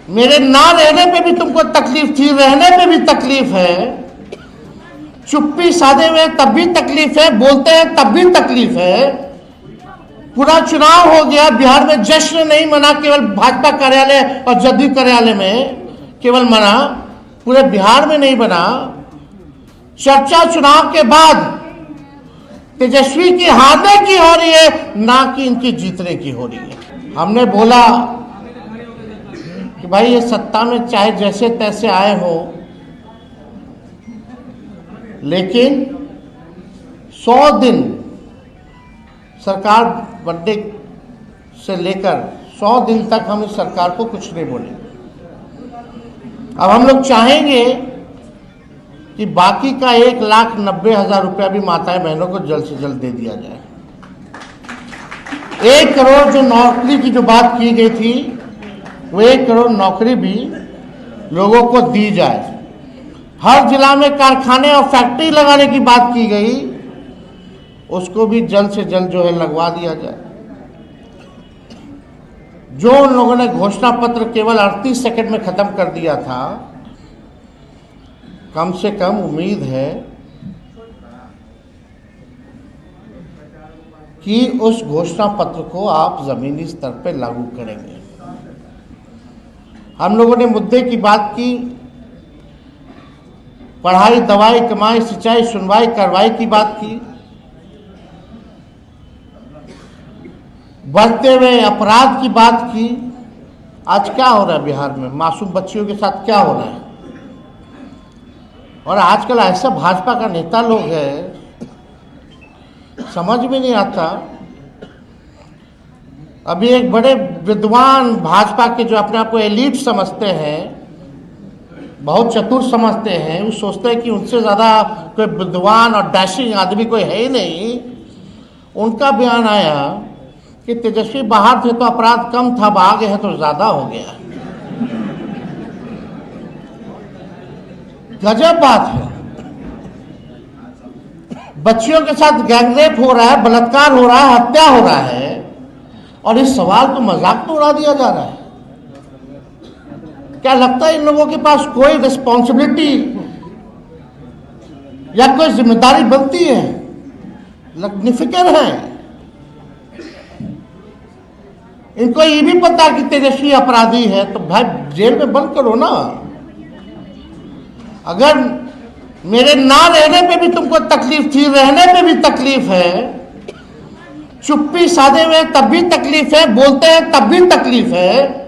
मेरे ना रहने पे भी तुमको तकलीफ थी, रहने पे भी तकलीफ है, चुप्पी साधे हुए तब भी तकलीफ है, बोलते हैं तब भी तकलीफ है। पूरा चुनाव हो गया, बिहार में जश्न नहीं मना, केवल भाजपा कार्यालय और जदयू कार्यालय में केवल मना, पूरे बिहार में नहीं बना। चर्चा चुनाव के बाद तेजस्वी की हारने की हो रही है, ना कि इनकी जीतने की हो रही है। हमने बोला कि भाई ये सत्ता में चाहे जैसे तैसे आए हो, लेकिन 100 दिन सरकार बनने से लेकर 100 दिन तक हम इस सरकार को कुछ नहीं बोलेंगे। अब हम लोग चाहेंगे कि बाकी का 1,90,000 रुपया भी माताएं बहनों को जल्द से जल्द दे दिया जाए। 1 करोड़ जो नौकरी की जो बात की गई थी, वो 1 करोड़ नौकरी भी लोगों को दी जाए। हर जिला में कारखाने और फैक्ट्री लगाने की बात की गई, उसको भी जल्द से जल्द जो है लगवा दिया जाए। जो उन लोगों ने घोषणा पत्र केवल 38 सेकंड में खत्म कर दिया था, कम से कम उम्मीद है कि उस घोषणा पत्र को आप जमीनी स्तर पर लागू करेंगे। हम लोगों ने मुद्दे की बात की, पढ़ाई, दवाई, कमाई, सिंचाई, सुनवाई, कार्रवाई की बात की, बढ़ते हुए अपराध की बात की। आज क्या हो रहा है बिहार में, मासूम बच्चियों के साथ क्या हो रहा है? और आजकल ऐसा भाजपा का नेता लोग है, समझ में नहीं आता। अभी एक बड़े विद्वान भाजपा के जो अपने आप को एलीट समझते हैं, बहुत चतुर समझते हैं, वो सोचते हैं कि उनसे ज़्यादा कोई विद्वान और डैशिंग आदमी कोई है ही नहीं। उनका बयान आया कि तेजस्वी बाहर थे तो अपराध कम था, अब आ गए हैं तो ज़्यादा हो गया। गजब बात है। बच्चियों के साथ गैंगरेप हो रहा है, बलात्कार हो रहा है, हत्या हो रहा है, और इस सवाल को मजाक में उड़ा दिया जा रहा है। क्या लगता है इन लोगों के पास कोई रिस्पॉन्सिबिलिटी या कोई जिम्मेदारी बनती है? निफिक्र है। इनको ये भी पता कि तेजस्वी अपराधी है, तो भाई जेल में बंद करो ना। अगर मेरे ना रहने पे भी तुमको तकलीफ थी, रहने पे भी तकलीफ है, चुप्पी साधे हुए तब भी तकलीफ है, बोलते हैं तब भी तकलीफ है।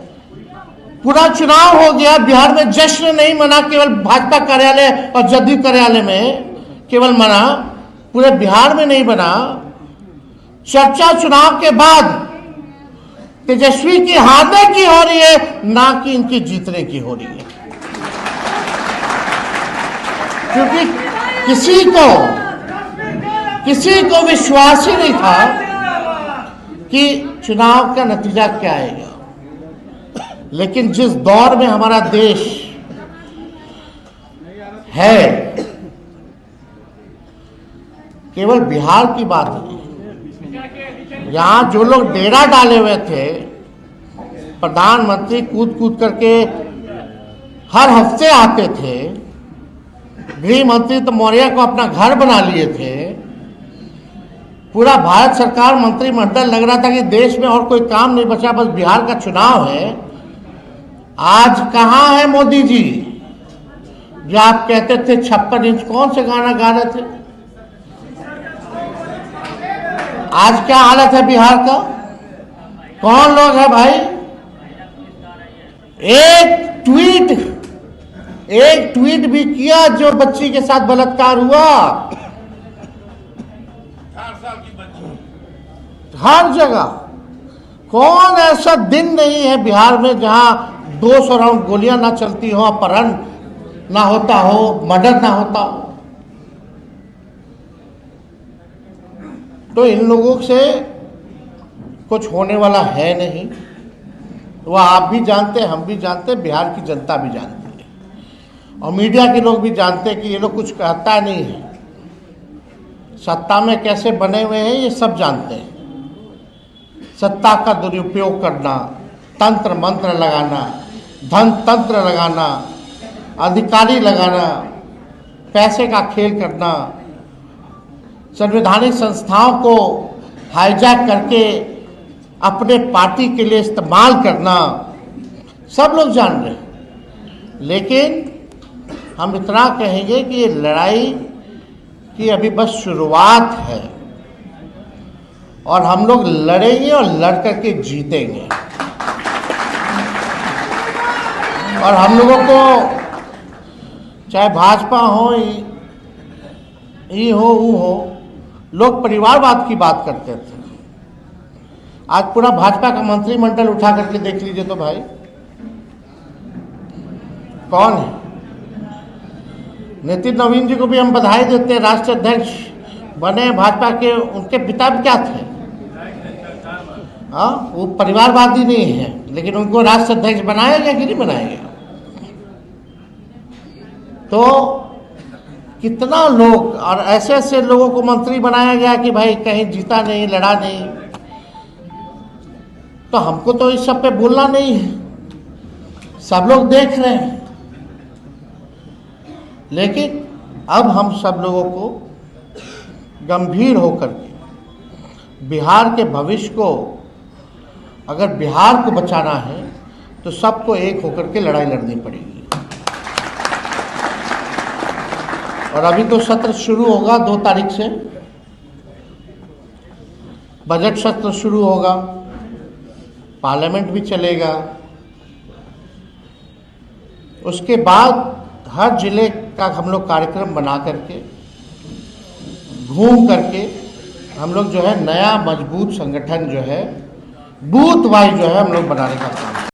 पूरा चुनाव हो गया, बिहार में जश्न नहीं मना, केवल भाजपा कार्यालय और जदयू कार्यालय में केवल मना, पूरे बिहार में नहीं बना। चर्चा चुनाव के बाद तेजस्वी की हारने की हो रही है, ना कि इनकी जीतने की हो रही है। क्योंकि किसी को विश्वास ही नहीं था कि चुनाव का नतीजा क्या आएगा। लेकिन जिस दौर में हमारा देश है, केवल बिहार की बात नहीं, यहां जो लोग डेरा डाले हुए थे, प्रधानमंत्री कूद कूद करके हर हफ्ते आते थे, गृह मंत्री तो मौर्य को अपना घर बना लिए थे, पूरा भारत सरकार मंत्रिमंडल लग रहा था कि देश में और कोई काम नहीं बचा, बस बिहार का चुनाव है। आज कहां है मोदी जी, जो आप कहते थे 56 इंच, कौन से गाना गा रहे थे? आज क्या हालत है बिहार का? कौन लोग है भाई? एक ट्वीट भी किया जो बच्ची के साथ बलात्कार हुआ। हर जगह कौन ऐसा दिन नहीं है बिहार में जहां 200 राउंड गोलियां ना चलती हो, अपहरण ना होता हो, मर्डर ना होता हो। तो इन लोगों से कुछ होने वाला है नहीं। वह आप भी जानते हैं, हम भी जानते हैं, बिहार की जनता भी जानती है, और मीडिया के लोग भी जानते हैं कि ये लोग कुछ कहता नहीं है। सत्ता में कैसे बने हुए हैं ये सब जानते हैं। सत्ता का दुरुपयोग करना, तंत्र मंत्र लगाना, धन तंत्र लगाना, अधिकारी लगाना, पैसे का खेल करना, संवैधानिक संस्थाओं को हाईजैक करके अपने पार्टी के लिए इस्तेमाल करना, सब लोग जान रहे हैं। लेकिन हम इतना कहेंगे कि ये लड़ाई की अभी बस शुरुआत है और हम लोग लड़ेंगे और लड़ करके जीतेंगे। और हम लोगों को चाहे भाजपा हो, ये हो, वो हो, लोग परिवारवाद की बात करते थे। आज पूरा भाजपा का मंत्रिमंडल उठा करके देख लीजिए तो भाई कौन है। नितिन नवीन जी को भी हम बधाई देते हैं, राष्ट्रीय अध्यक्ष बने भाजपा के। उनके पिता भी क्या थे? हाँ, वो परिवारवादी नहीं है, लेकिन उनको राष्ट्रीय अध्यक्ष बनाया गया कि नहीं बनाया गया? तो कितना लोग और ऐसे ऐसे लोगों को मंत्री बनाया गया कि भाई कहीं जीता नहीं, लड़ा नहीं। तो हमको तो इस सब पे बोलना नहीं है, सब लोग देख रहे हैं। लेकिन अब हम सब लोगों को गंभीर होकर के बिहार के भविष्य को, अगर बिहार को बचाना है तो सबको एक होकर के लड़ाई लड़नी पड़ेगी। और अभी तो सत्र शुरू होगा 2 तारीख से, बजट सत्र शुरू होगा, पार्लियामेंट भी चलेगा। उसके बाद हर जिले का हम लोग कार्यक्रम बना करके, घूम करके हम लोग जो है नया मजबूत संगठन जो है बूथ वाइज जो है हम लोग बनाने का काम